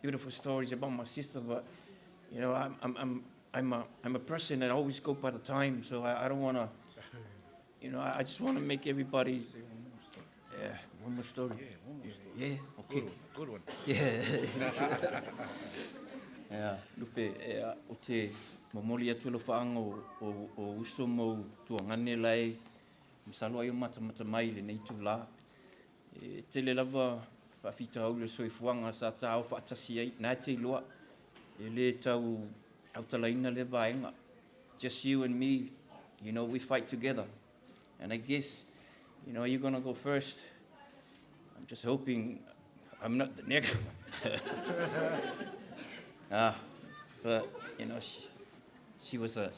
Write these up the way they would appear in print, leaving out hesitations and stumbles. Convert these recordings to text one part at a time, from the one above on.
beautiful stories about my sister, but you know, I'm a person that always go by the time, so I don't want to, you know, I just want to make everybody. Say one more story. Yeah, one more story. Yeah, one more story. Yeah, okay. Good one. Yeah. Yeah, lupe, o te mamoli atu lo whaanga o uso mo tua ngane lai, misalo ai o mata mai le nei tu la. Tele lava whawhita au le soifuanga sa tau whaatasi ai, nā te loa, le tau au talaina le vaenga. Just you and me, you know, we fight together. And I guess, you know, you're going to go first. I'm just hoping I'm not the next one. But, you know, she was a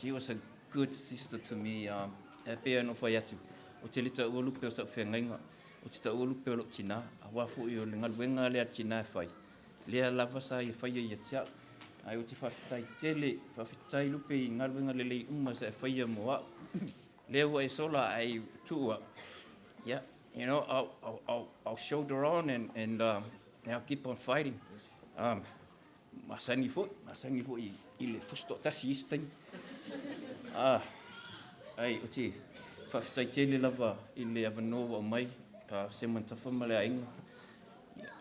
good sister to me. E pea no whai atu. O te lita ua lupe o sa whengainga. O te ta ua lupe o lo tina. A wafu i o le ngaluenga lea tina e whai. Lea lava sa i whai i atia. Ai o te whawhitai tele, whawhitai lupe i ngaluenga lelei uma sa e whai a moa. Lea ua e sola ai tua. Yeah, you know, I'll shoulder on and I'll keep on fighting. Masangi fo i le fusto tasi istai. Ai o te whawhitai tele lava i le avanoa o mai, se mantawhama le ainga.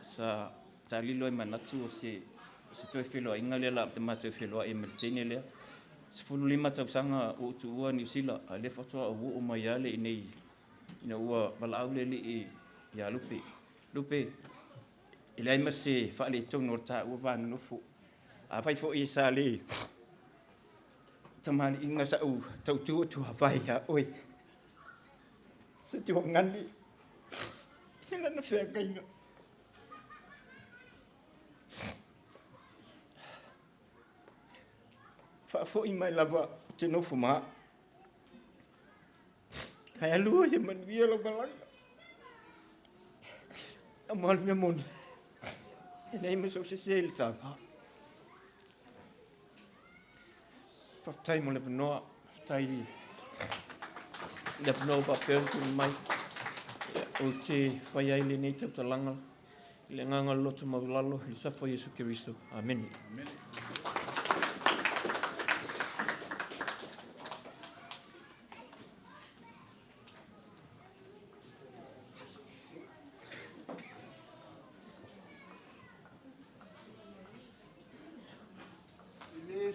Sa ta lilo e manatu o se toi wheloa inga lea la te mātou wheloa e Meltene lea. Se 15 tausanga o utua New Zealand, a le whatoa o mai ale i nei ina ua wala le i ia lupe. Lupe, i lai ma se whaale tonu o ta ua vānu nofo. A whai fo i sa le tamani inga sa u tau tua tua vai a oi. Se tua ngani, hina na whea kainga. Wha fo i mai lava te nofo maa. Hai alua ia manuia lo malanga. A mahal mea moni. E nei ma so se le tāpā. Whaftai mo le wanoa. Whaftai le wanoa pa peotu mai. O te whai ai le nei tau talanga. Le nganga loto maulalo. I safo Yesu Kiristo. Amen. Amen.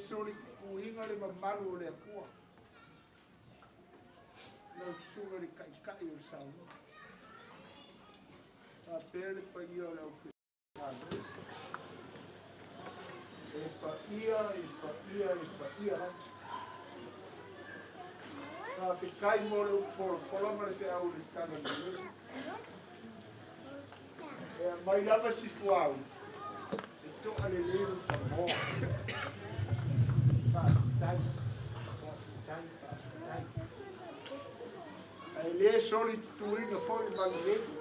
Sori kuinga le mamaru o le akua. Lau sunga le kai o saunga. A pere pa ia o lau whiwhare. E pa ia. Ka whikai mo le ufola ma le whea au le tana ni. E a mai lava si fuau. E toa le lero pa moa. Ai le soli tuina fori bagleto.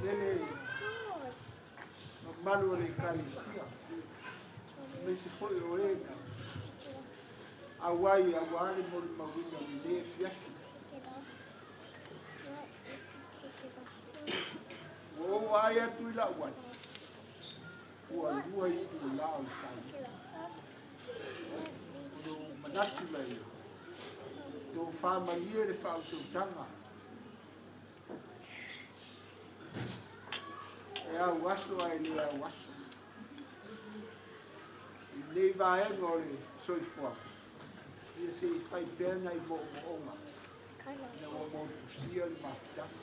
Lele malu le kalisia. Me si foi oena. Awai mo mawina le fiafi. O wai atu ila wai. Ua i tu lao sai. No manatu lai. No whamalia le whaututanga. E au waso ai le au waso. I le vaenga o le soifua. Ia se i whai pēna i mo onga. Ia o mo pusia le mafutasi.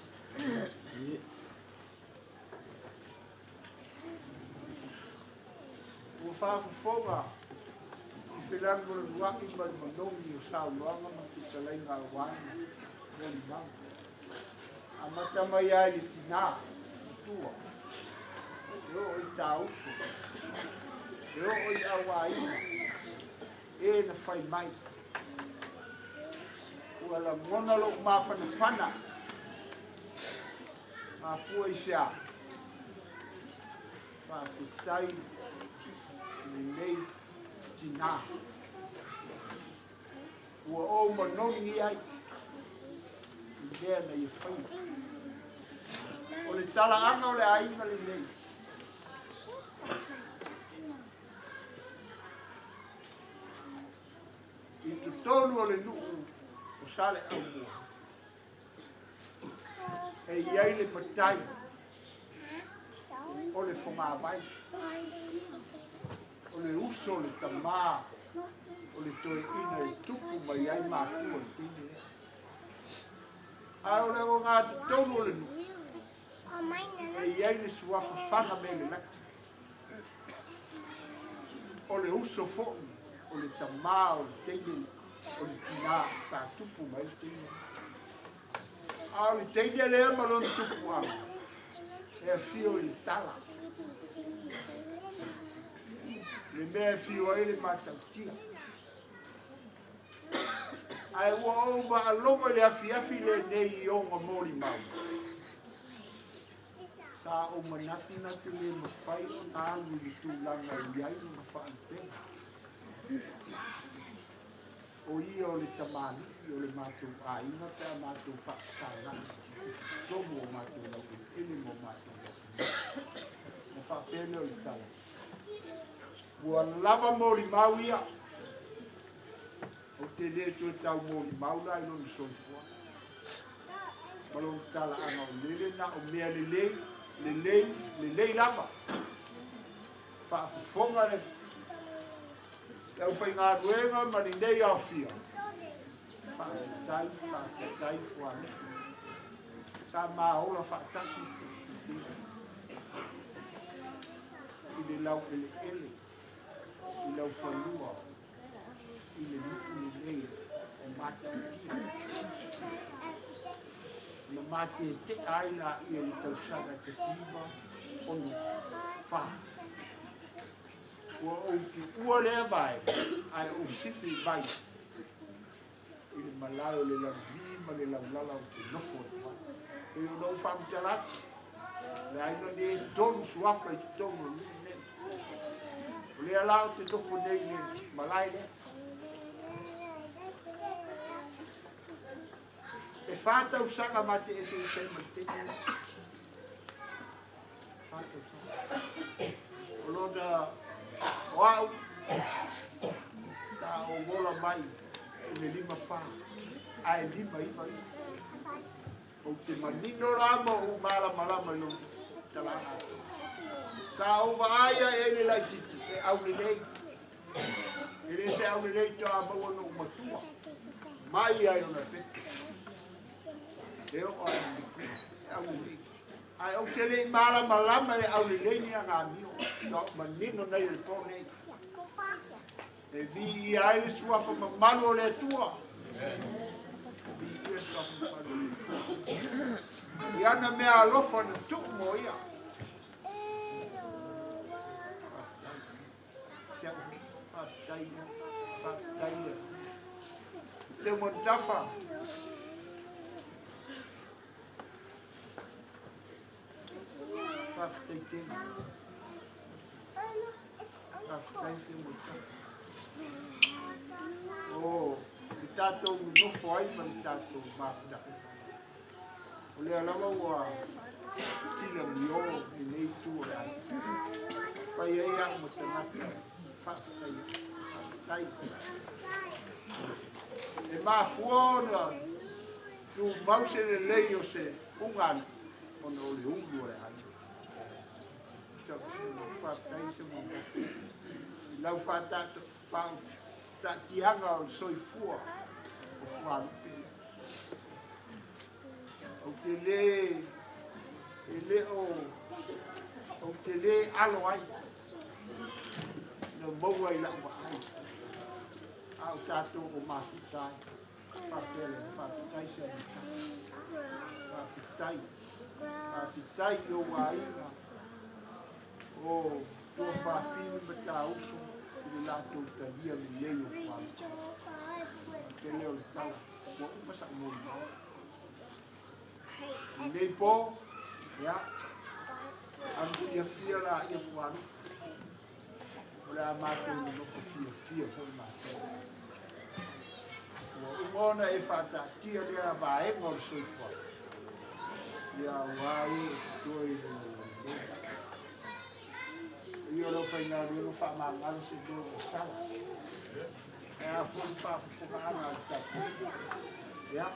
Ua whaafufonga i whelango le nuaki ma le manongi o sauloanga ma ki talai ngā wāna roli manga. A mata mai ai le tina, tua. E o i tā uso. E o i awaina. E na whai mai. Ua la mona lo mawhana whana. Ma fua i sea. Whaafutai. Nei tina. Ua o manongi ai. Lea na i whai. O le talaanga o le ainga le nei. I tu tonu o le nuu o sale au mua. E iai le patai o le whonga vai. O le uso le tamā o le toe ina e tupu mai ai mātua le tine. A o le o ngā tu tonu o le nuu. E iai le suafa whanga me le laki. O le uso fo'i, o le tamā, o le teine, o le tina, ka tupu mai le teine. A o le teine lea malon tupu ama. E a fio i le tala. Le mea fio ai le matautia. Ai ua o ma alonga le afi le nei i onga mori mau. Sa o manati natu le mawhai o nāngu i tūlanga i ai ma whaantena. O ia o le tamani, o le mātou aina, te a mātou whaatana. Tomo o mātou lau, ele mo mātou lau. Mo whaapene o le tala. Ua lava mori mau ia. O te le tue tau mori mau la i loni soifua. Malon tala anga o lele na o mea le lei lava. Whaafufonga le. Tau whai ngā ruenga ma ni nei au fia. Whaafutai fuane. Sa maa ola whaatasi. I le lau ele. I lau whanua. I le nuku ni nei. O mati kia. Na mate te aina i le tausanga te siva onu wha. Ua o ki ua lea vai, ai o sifi vai. I le malao le lamvi ma le laulala o te nofo e wha. E o nau whamtalaki. Le aina ne tonu suafra i te tonu ni ne. O le alao te nofo nei ne malai lea. E whātau sanga mate e se ma te tene. Whātau sanga. O lona o au. Tā o wola mai. E me lima whā. Ai lima iwa i. O te manino rama o mala marama no talanga. Tā o waaia e le lai titi. E au le nei. E le se au le nei to a maua no matua. Mai ai ona pete. E o ai o te le mala malama e au le leini a ngā mio. No, manino nei le tō nei. E vi i ai le suafa mamalo le tua. Vi i e suafa mamalo le tua. I ana mea alofa na tuk mo ia. Whaftaia. Te mo tafa. Oh, i tātou nofo ai ma i tātou mafutake. O lea lama ua sila mio i nei tua ai. Whai ai au mo tangata, whaftai. E mafuona, tu mause le lei o se fungani, ona o le ungu e ai. Whātai se mo. Lau whātato, whātatianga o soifua o Fualupe. O te le o te le alo ai. No maua I lau ai. Au tātou o mawhitai. Whātai se mo. Whātai o wainga. O tua whawhine me tā uso i le lātou tawia me leo whālu. Te leo le tala, o upasa mō mau. I nei pō, ia, angu ia whia la ia whālu. O le a mātou ni loko whia hoi mātou. O umona e whātātia lea vāenga o le soifua. ia wai toi io lo fai na io fa ma ngalo se do sa e a fu fa fu ana ta ya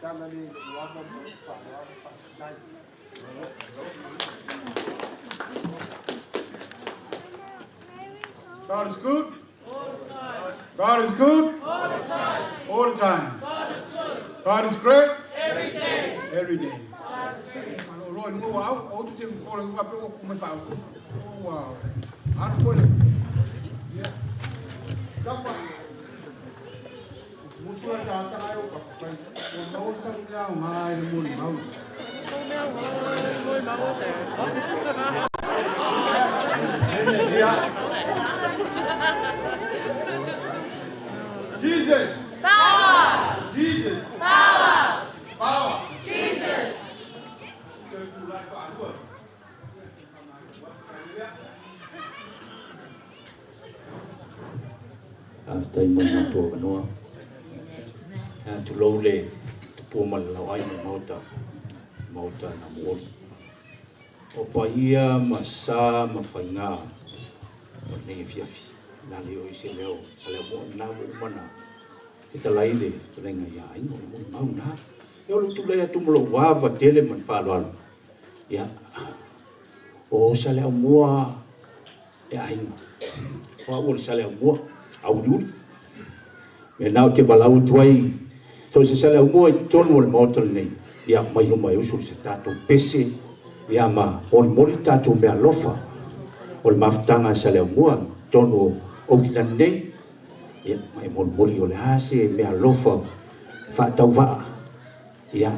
tanga ni wa ba fa dai God is good. All the time. God is good. All the time. All the time. God is good. God is great. Every day. Every day. God is great. Rồi mua áo, áo tôi xem cô là gặp tôi không phải wow. Áo tôi là. Các bạn. Mua xuôi ra ta ai cũng phải nấu sang nhau mai mua nấu. Jesus. Power. Jesus. Power. Power. Jesus. After mình tu cái nó, tu lâu lệ, tu pu mình lâu ai mình mau ta nằm ổn. Opaya masa mafanga, ni fiafi, nali oiseleo, salemo na mana. Kita lai le, tu lai ngai ai no mau na. Eu lu tu lai tu mlo wava tele man falwal. Ya. O saleo mua e ai no. Wa ul saleo mua au duri. Me nau te valau tuai. So se saleo mua tonu le motor nei. Ya mai usul se tato pese. Ya ma ol mori tato me alofa. Ol maftanga saleo mua tonu Auckland nei. Ya mai mori ole hase me alofa fa tau va ya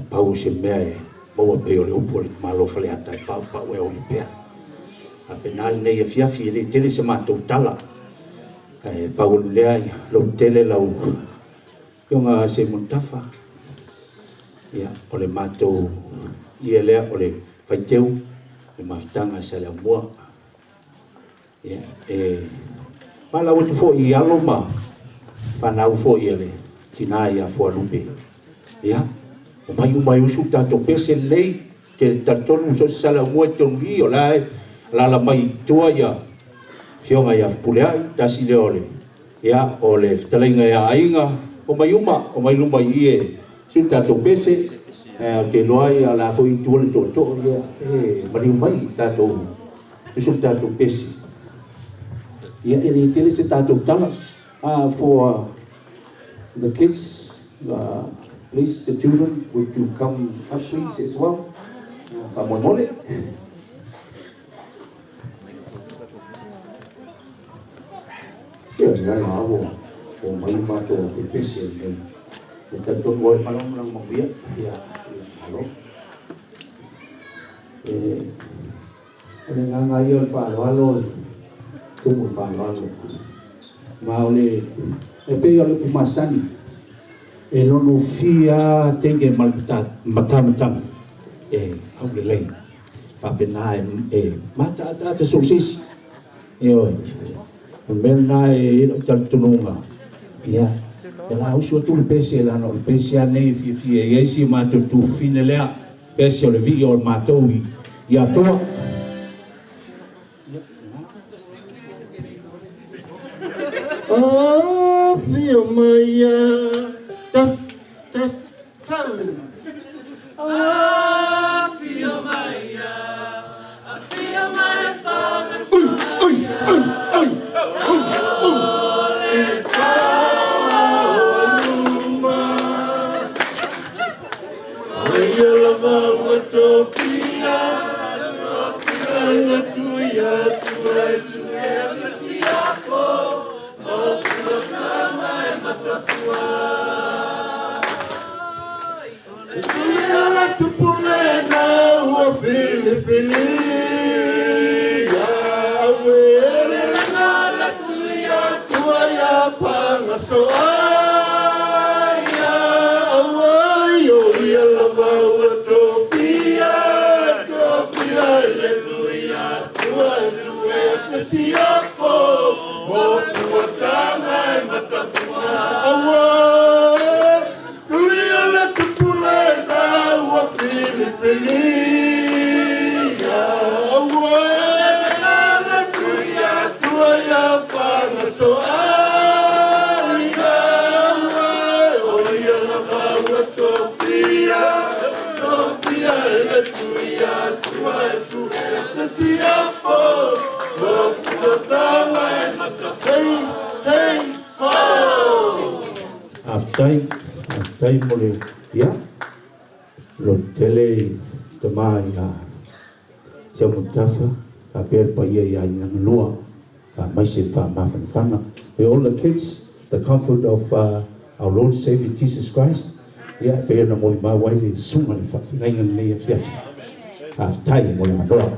pau se me mo pe ole opol malofa le ata pa we ole pe a penal nei fiafi le tele se mato tala pau le lo tele lau yonga se montafa ya ole mato ia le ole faiteu e maftanga sala mo ya Mala o tu fo I aloma Fanau fo I ele Tina ia Fualupe Ia O mai usu tato pese lei Te tatonu so sala mua tongi o lai Lala mai tua ia Fionga ia puleai Tasi le ole Ia o le ftalinga ia ainga O mai luma ie Su tato pese Te loa ia la fo I tua le toto ia Mani mai tato Su tato pese Yeah, and he tells us to tell us for the kids, please, the children, would you come up please as well? Someone want it? Yeah, I know. For my mother of the patient, and the don't worry, Malong lang magbiya. Yeah, hello. Ano nga ngayon, Fanoga? Tumu Fanoga. Maule, pe ole pumasani. Elono fia tenge matam. Aule lei. Fa benai mata ata sosis. Yo. Menai tal tununga. Ya. Ela usu tu pese la no pese nei fi esi ma tu fine lea. Pese ole vi o matowi. Ya to feel my just sound. I feel my father's Aftai mole ya lo tele tamai Jamutafa, a bear by and Lua, Mashi, Mafan. All the kids, the comfort of our Lord Savior Jesus Christ. Yeah, bear no more my way is soon if I can lay if have time when my door.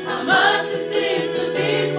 How much you seem to be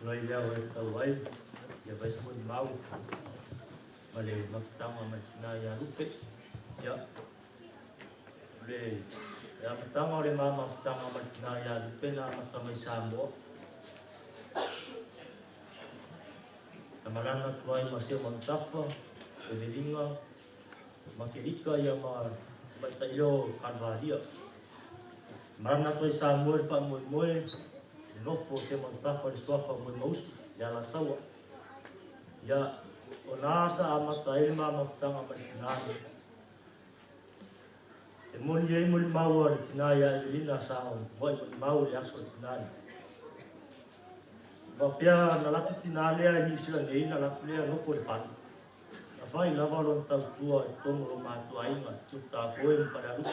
Noi leo e tau ai, ia vai sa muni mau, ma le mawhitanga matina ia rupe, ia. Le mawhitanga o le mawhitanga matina ia rupe na matamai Samoa. Na marana tuai ma seo mantafa, e veringa, ma kerika ia ma tailo kanvaria. Marana tuai Samoa e wha moe nofo se mantafa le swafa mo mausi ya la taua ya ona sa amata ele ma mafutanga matinani e moni e moni mau le tinaya lina sa mo mau le aso tinani va pia na la tinale a ni sila nei na la le nofo le fan na vai lava lo tau tua e tomo lo ma tua inga tuta koe para lu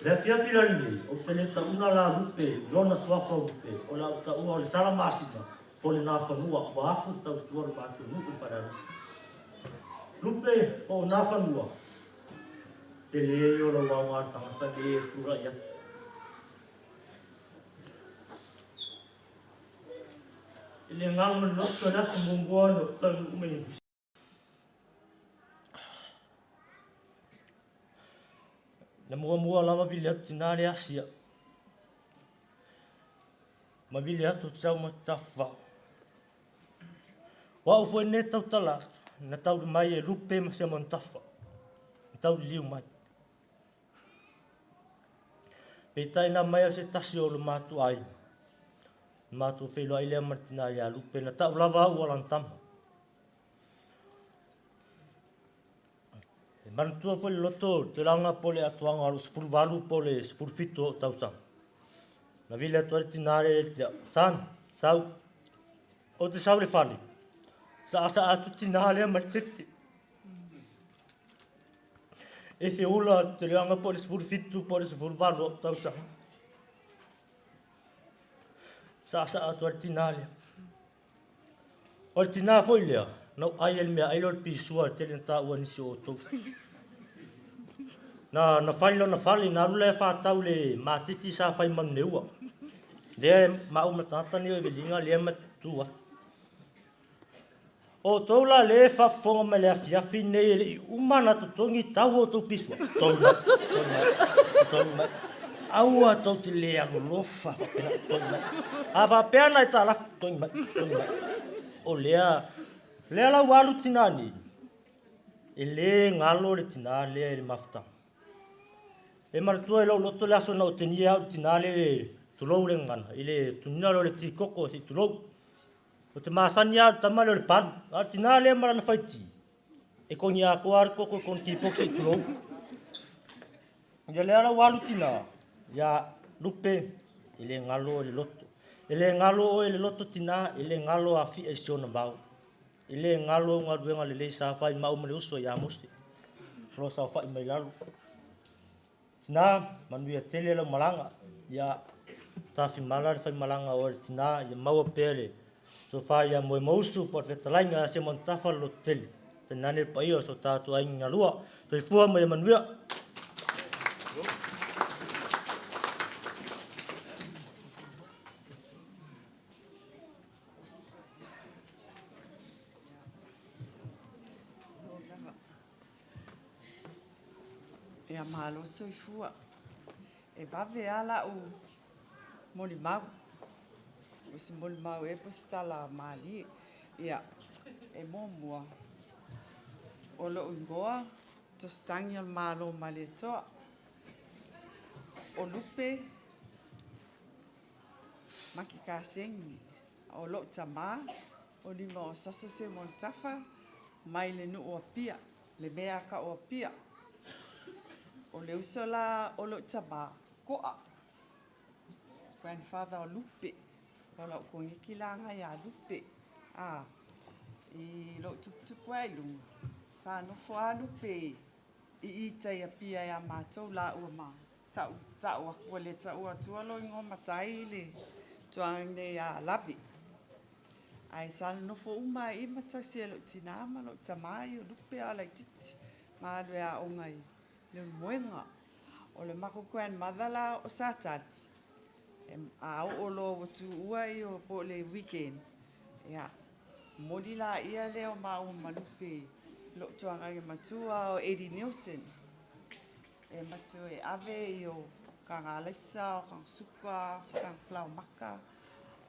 le fia filani o tele ta una la lupe rona swafa lupe o la ta una le sala masina o le na fanua wa afu ta tua ma tu lupe para lupe o na fanua tele yo lo wa wa ta ta le tura ya ile ngal no to na sumbua no ta me na mua lava vile atu tinare asia. Ma vile atu tsau ma tafa. Wa u foi ne tau tala, na tau mai e lupe ma se mon tafa. Tau liu mai. Pe tai na mai se tasi o le matu ai. Matu felo ai le martina ya lupe na tau lava u alantama. Mantua foi loto te langa pole atuanga alu spur valu pole spur fito tausa. Na vile atu tinare san sau o te sau le fali. Sa asa atu tinare martete. E fe ula te langa pole spur fito pole spur valu tausa. Sa asa atu tinare. O tinare foi lea. No ai el mea ailor pisua te ta uani si o to. Na failo na fali na rule fa tau le matiti sa fai manneua. Le ma uma tata ni o velinga le matua. O tola le fa fonga me le afia fine le umana to tongi tau o to pisua. Toma. Aua to te le a lofa fa pena toma. Ava pena ta la toma. O lea la walu tinani. E le ngalo le tinale le mafta. E martua e lo loto le aso na o tenia au tinale le tulou le ngana. Ile tunalo le tikoko si tulou. O te masani au tamale le pad. A tinale marana faiti. e kongi a ko ar ko kon ki poki tulo. Ya le ala walu tina ya lupe ile ngalo le loto. Ile ngalo le loto tina ile ngalo a fi e sona bau. Ile ngalo ngaduenga le sa fai mau me uso ya musti. Fro sa fai mai lalu. Tina manuia tele lo malanga ya tafi malar fai malanga o tina ya mau pele. So fai ya mo mausu por fetalainga se montafa lo tele. Tenane paio so tatu ai ngalua. So fua mo manuia. Ia malo soifua. E vave ala o moli mau. O se moli mau e postala mali. Ia e momua. O lo ungoa to stangi al malo mali toa. O lupe maki kasengi. O lo tama o lima o sasa se montafa mai le nu o pia. Le mea ka o pia. O le usala o lo taba koa. Grandfather o lupe. O lo kongi kilanga ya lupe. I lo tutupu ai lunga. Sa no Fualupe. I ita ia pia ya mātou la ua ma. Tau akua le tau atua lo ingo matai le tuangne ya lavi. Ai sa no fo uma I matau se lo tinama lo tamai o lupe ala titi. Ma lo ya ongai. Le moenga o le mako grandmother la o satani a o lo watu ua I o po le weekend ya modi la ia le o ma o malupe lo tuanga I matua o Eddie Nielsen e matu e ave I o kanga lesa o kanga suka kanga plau maka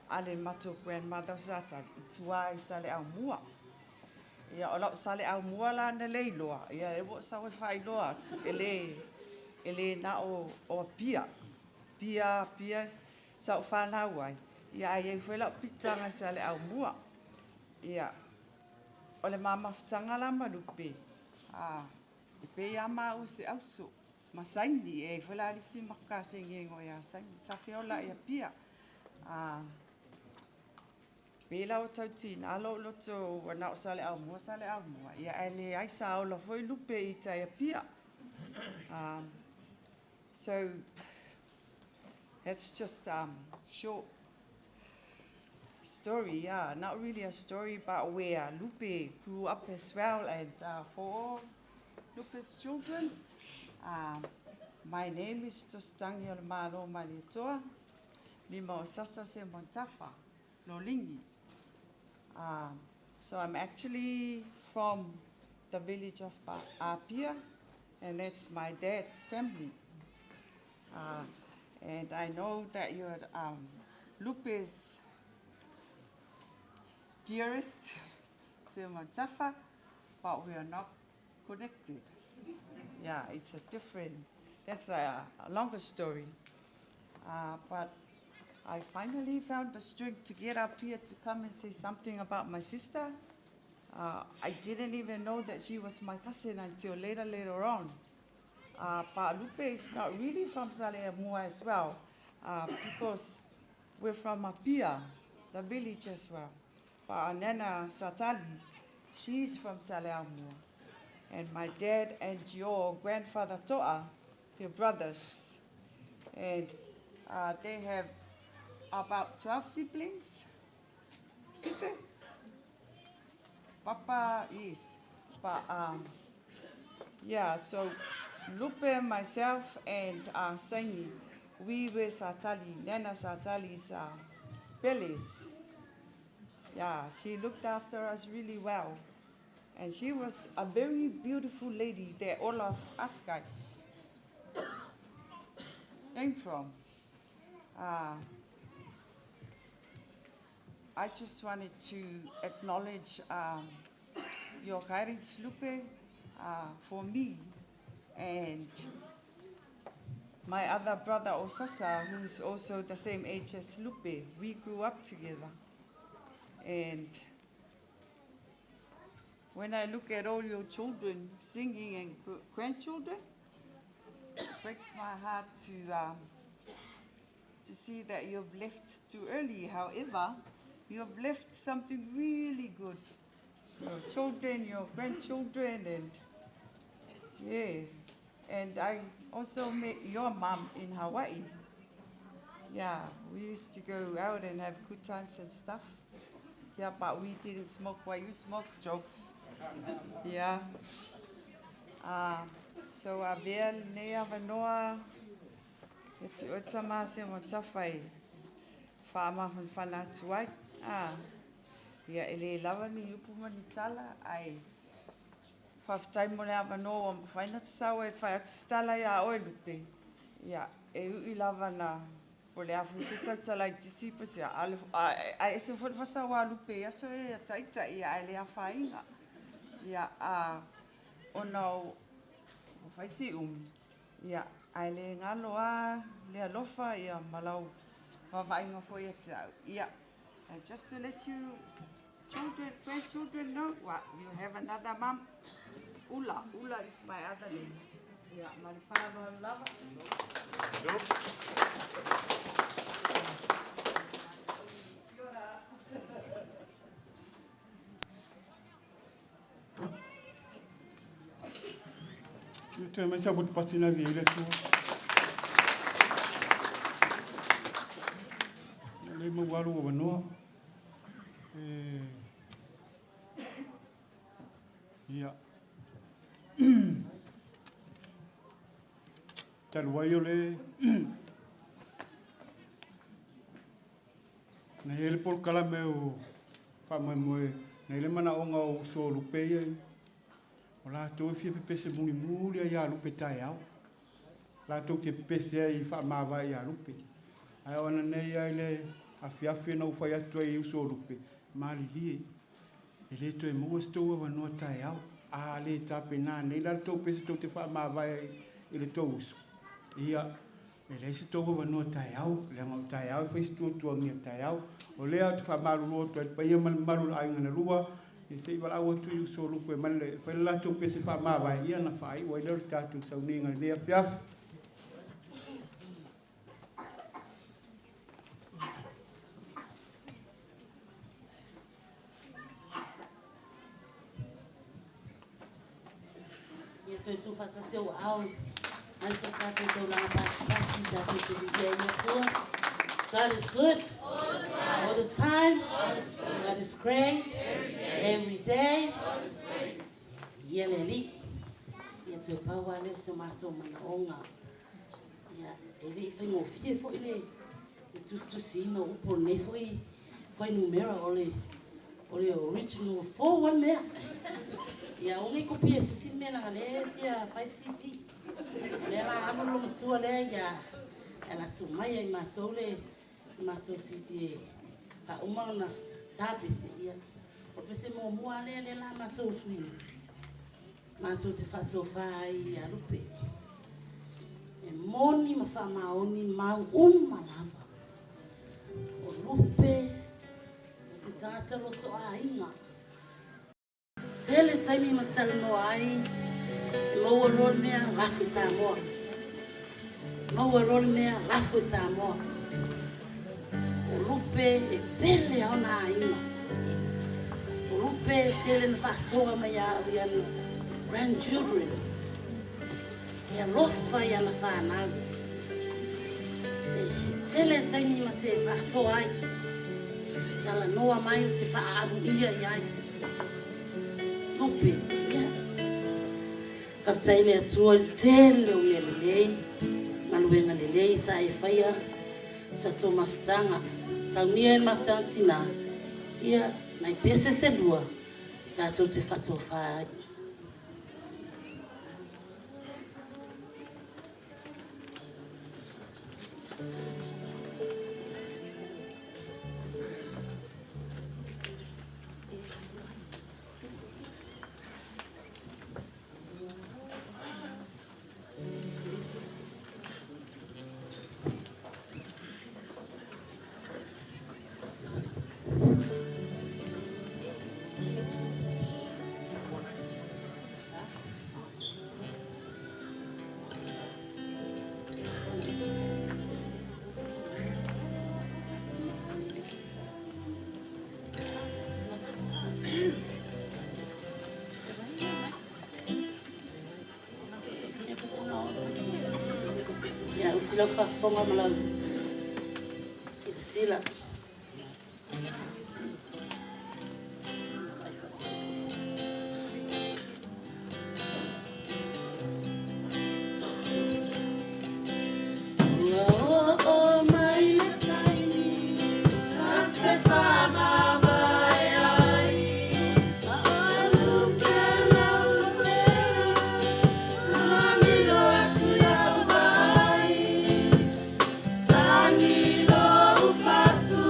ale matu grandmother satani tua I sale au mua ia o lau sale au mua la na leiloa ia e wo sa we fai loa tu ele na o pia sa fa na wai ia ai foi la pitanga sale au mua ia o le mama ftanga la malupe e pe ia ma o se au so masaini e foi la lisi makase ngengo ia sa fiola ia pia Pela o tautina, alo loto wana o sale au mua. Ia ele ai sa o la foi lupe I tai pia. So that's just short story, yeah. Not really a story, but where Lupe grew up as well. And for all Lupe's children, my name is Tostangi Malo Malitoa. Lima o sasa se montafa, Lolingi. So I'm actually from the village of Apia, and that's my dad's family. And I know that you're Lupe's dearest, Simontafa, but we are not connected. Yeah, it's a different, that's a longer story. But I finally found the strength to get up here to come and say something about my sister. I didn't even know that she was my cousin until later on. But Lupe is not really from Saleamua as well, because we're from Apia, the village as well. But our Nana Satali, she's from Saleamua. And my dad and your grandfather Toa, they're brothers. And they have about 12 siblings. Site? Papa is. But yeah, so Lupe, myself, and Sangi, we were Satali, Nana Satali's bellies. Yeah, she looked after us really well. And she was a very beautiful lady that all of us guys came from. I just wanted to acknowledge your guidance, Lupe, for me and my other brother, Osasa, who's also the same age as Lupe. We grew up together. And when I look at all your children singing and grandchildren, it breaks my heart to see that you've left too early. However, you have left something really good. Your children, your grandchildren, and yeah. And I also met your mom in Hawaii. Yeah, we used to go out and have good times and stuff. Yeah, but we didn't smoke while you smoked, jokes. Yeah. So Abel Nea Vanoa, it's Otamase Motafai, Farmer from Fanatuai. Yeah, Ele Lavani Upumanitala, I. Five time mo le Vanoa, Finat Sawa, Stala ya Oilupe. Yeah, e lava na o le afusita tala titi pasia a ese foi fasa wa lupe aso e taita ia ele afainga ia ona o faisi ia ele ngalo a le alofa ia malau vainga foi ata ia. And just to let you grandchildren know what you have another mom. Ula is my other name. Yeah, my father lava. Eu também já vou passar na vida sua. Ele me guardou o ano. Yeah. Tarwaiole na ele por kala meu pa mo na ele mana onga o so lupe ai ola to fi pese muri ya lupe tai au la to te pese ai fa ma vai ya lupe ai ona nei ai le afi no fa ya to i so lupe mali li ele to mo sto wa no tai au a le tape na nei la to pese to te fa ma vai ele to uso ia ele se togo no taiau le mau taiau foi stu tu mi taiau o le at fa malu lo to pa ia mal malu ai ngana lua e sei bala o tu so lu pe mal fa la to pe se fa ma vai ia na fai o le ta tu sa ni ngal le pia ia tu fata se o au. God is good all the time. God is great every day. Yeleli. Ia tu pawa le se mato mana onga. Ia ele foi mo fie foi le. E tu sino upo ne foi numero ole original 4 le. Ia uni copia se mena le via 5 CD. Lela amo lo tsua le ya ela tu mai ai matou siti fa umana tape se ia o pese mo muale le la matou sui matou te fato fai ya lupe e moni ma fa maoni mau malava o lupe se tata lo to ainga tele taimi matal no ai Lower roll me a laugh with some more. Lower roll me a laugh with some more. Lupe e pele a ona ina. Lupe tele fasoa me ya grandchildren. Ya lofa ya na fana. Tele taimi mate fasoa ai. Tala noa mai te fa aru ia ia. Lupe, yeah. Faftaile atua tele o lelei, maluenga lelei sa e faia tato maftanga, saunia e maftanga tina, ia na i pese se lua, tato te fato fai. sila whaafonga malau. Sila. Fatu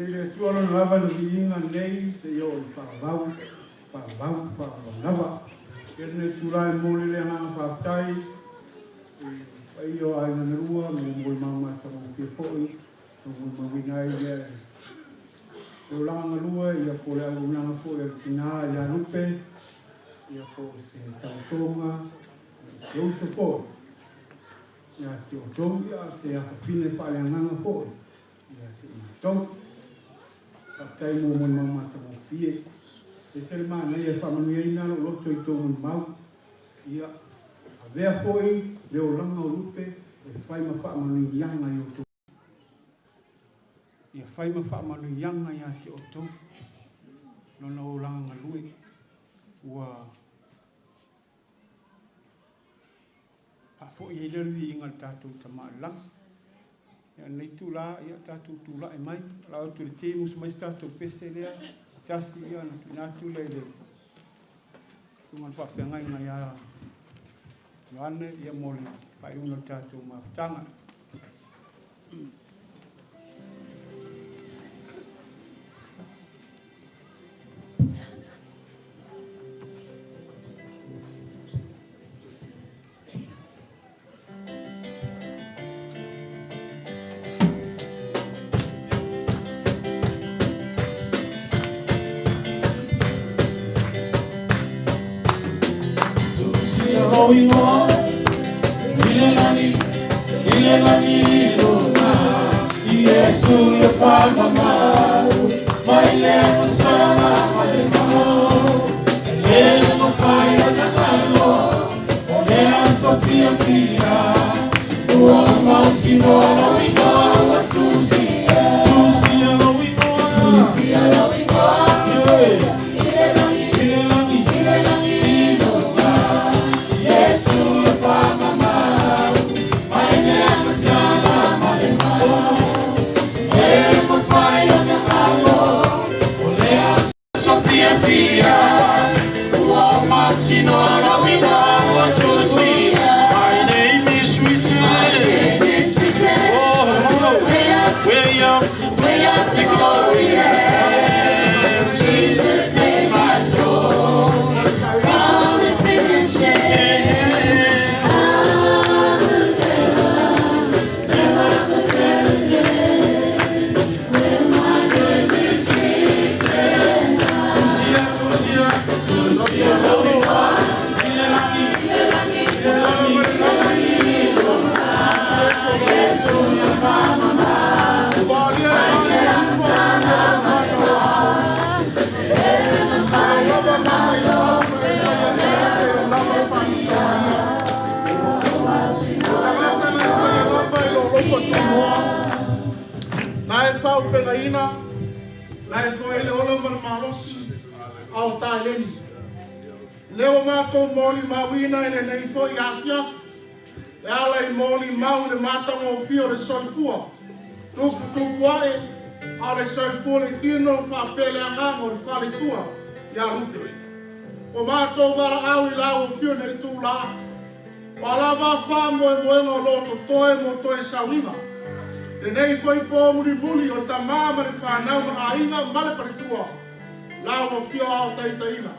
le tuala lava no inga nei se yo whaavau lava. Kene turai mole le hanga whaatai. Ai o ai na rua, me mo mama tamo ke poi, mo mawinai le. O langa lua, ia po le au langa po le tina, ia lupe, ia po se tautonga, se uso po. Ia te o tongia, se a whapine whaale anganga po. Ia te tau. Sakai mo mama tamo pie. E sere maa nei e whamanui eina lo loto I tōmu mau. Ia, a vea poi, leo langa o lupe, e whai ma whaamanu ianga I o tō. Ia whai ma whaamanu ianga I a te o tō. Nona o langa lue. Ua pa'fo I leru I inga tātou tamaa langa. Ia nei tūla, ia tātou tūla e mai. Lau tu le tēmus mai tātou pese lea. Tasi ia na tūle le. Tungan whawhengai ngai a Noane ia mole pai una tātou mawhtanga. Leo mato moli mawina ene nei fo iafia. E ala I moli mau le matango fio le solfua. Tuku tuku ae, ale solfua le tino fa pele angamo le fale tua. Ia lupe. O mato vara au I lao fio ne tula. Walava fa moe moenga loto toe mo toe saunga. Le nei fo I po muri muli o tamama le whanau na ainga male pare tua. Lao fio au taitaina.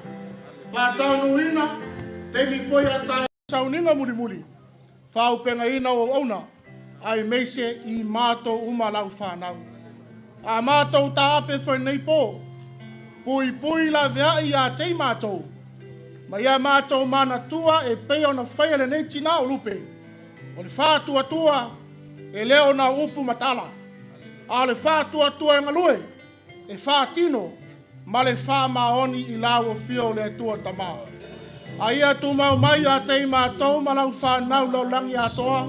Whātanu ina, te mi foi a tae sauninga muri muri. Whaupenga ina o auna, ai meise I mātou umalau whanau. A mātou ta ape whanei pō, pui pui la vea I a tei mātou. Ma ia mātou mana tua e peo na whaiale nei tina o lupe. O le whātua tua e leo na upu matala. A le whātua tua e ngalue, e whātino, ma le wha maoni I lau o fio le tua tama. A ia tu mau mai a tei mātou ma lau whanau lau langi atoa.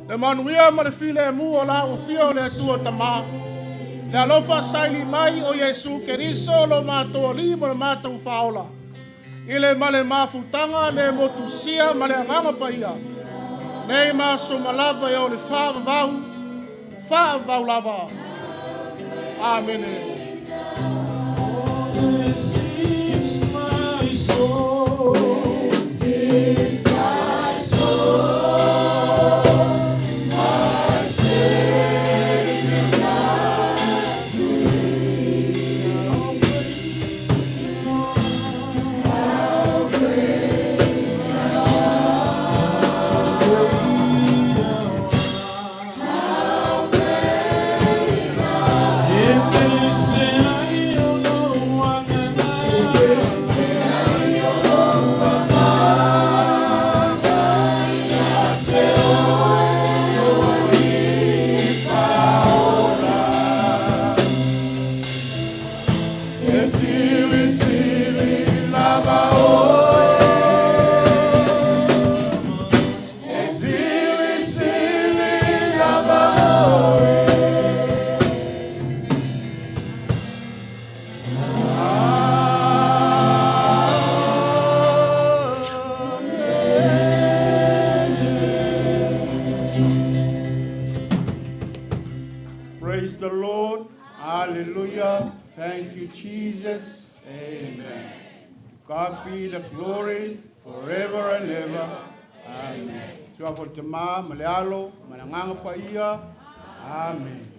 Le manuia ma le file e mu o lau o fio le tua tama. Le alofa saili mai o Yesu Keriso lo mātou li mo le mātou whaola. Ile ma le mafutanga le motusia ma le anganga paia. Nei maso malava e o le whaavau lava. Amen. This is my soul. This is my soul. My Savior, Praise the Lord. Hallelujah. Thank you, Jesus. Amen. God be the glory forever and ever. Amen. Tua for tama, malealo, mananganga pa ia. Amen.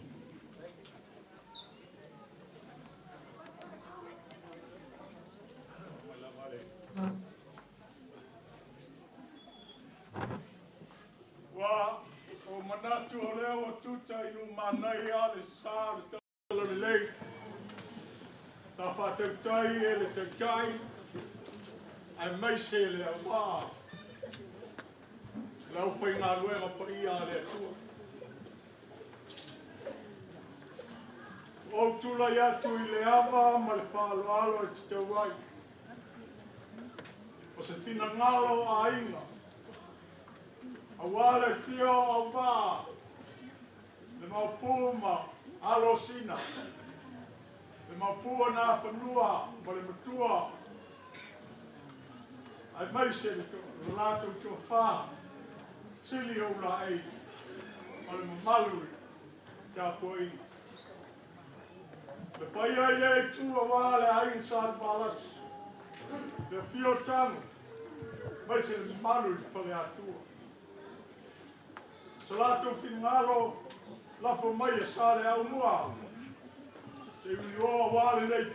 Wa o manatu o leo o tuta inu manai a le sa le tala le lei. Ta whatautai e le te kai. Ai mai se le a wā. Lau whai ngā ruenga pa ia le atua. O tula i atu i le awa ma le whaaloalo e te tauai. O se whina ngalo a inga. A wale fio a wā. Le maupuma alo sina. Le maupua nā whanua ma le matua. Ai mai se le lātou tua whā. Sili o la ei. Ma le mamaluri kia pua inga. Le pai ai le tua wā le ain sāle pālas. Le fio tangu. Mai se le mamaluri pale atua. So lātou whinngalo, lafo mai e sāle au mua. Se ui oa wāle nei